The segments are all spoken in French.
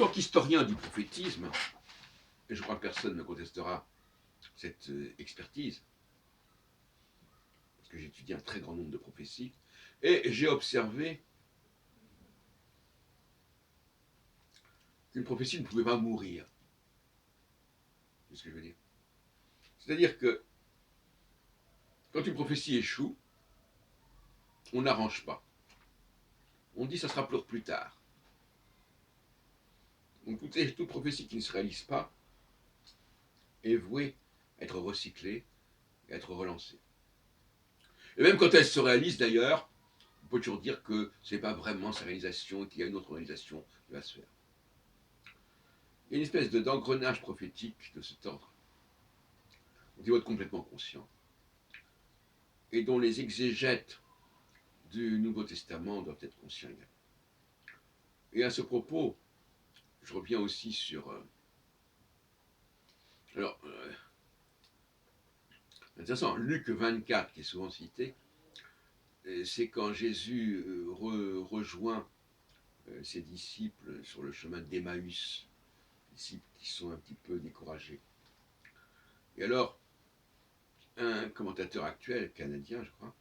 tant qu'historien du prophétisme, et je crois que personne ne contestera cette expertise, parce que j'ai étudié un très grand nombre de prophéties, et j'ai observé qu'une prophétie ne pouvait pas mourir. C'est ce que je veux dire. C'est-à-dire que quand une prophétie échoue, on n'arrange pas. On dit ça sera pour plus tard. Donc toute prophétie qui ne se réalise pas est vouée à être recyclée et à être relancée. Et même quand elle se réalise d'ailleurs, on peut toujours dire que ce n'est pas vraiment sa réalisation et qu'il y a une autre réalisation qui va se faire. Il y a une espèce d'engrenage prophétique de cet ordre, dont il faut être complètement conscient, et dont les exégètes du Nouveau Testament doivent être conscients également. Et à ce propos, je reviens aussi sur... intéressant, Luc 24, qui est souvent cité, c'est quand Jésus rejoint ses disciples sur le chemin d'Emmaüs, disciples qui sont un petit peu découragés. Et alors, un commentateur actuel, canadien, je crois,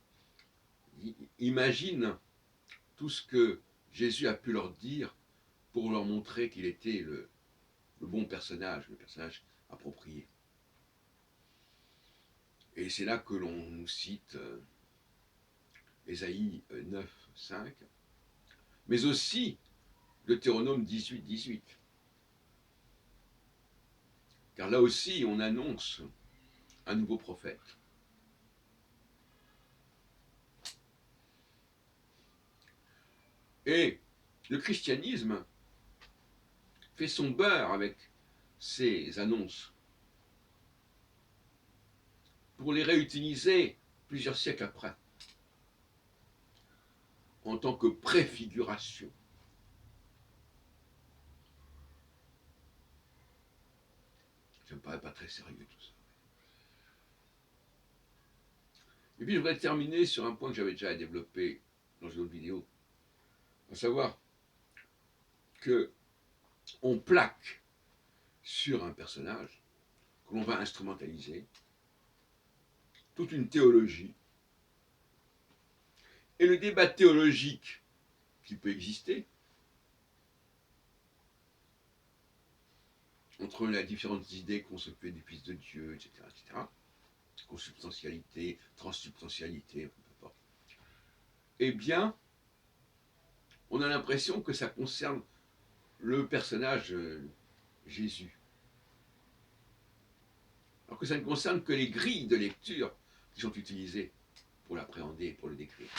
dit, imagine tout ce que Jésus a pu leur dire pour leur montrer qu'il était le bon personnage, le personnage approprié. Et c'est là que l'on nous cite Ésaïe 9, 5, mais aussi Deutéronome 18, 18. Car là aussi, on annonce un nouveau prophète. Et le christianisme fait son beurre avec ces annonces pour les réutiliser plusieurs siècles après, en tant que préfiguration. Ça me paraît pas très sérieux tout ça. Et puis je voudrais terminer sur un point que j'avais déjà développé dans une autre vidéo, à savoir que on plaque sur un personnage que l'on va instrumentaliser toute une théologie. Et le débat théologique qui peut exister entre les différentes idées qu'on se fait du Fils de Dieu, etc., consubstantialité, transsubstantialité, peu importe, eh bien, on a l'impression que ça concerne le personnage Jésus. Alors que ça ne concerne que les grilles de lecture qui sont utilisées pour l'appréhender, pour le décrire.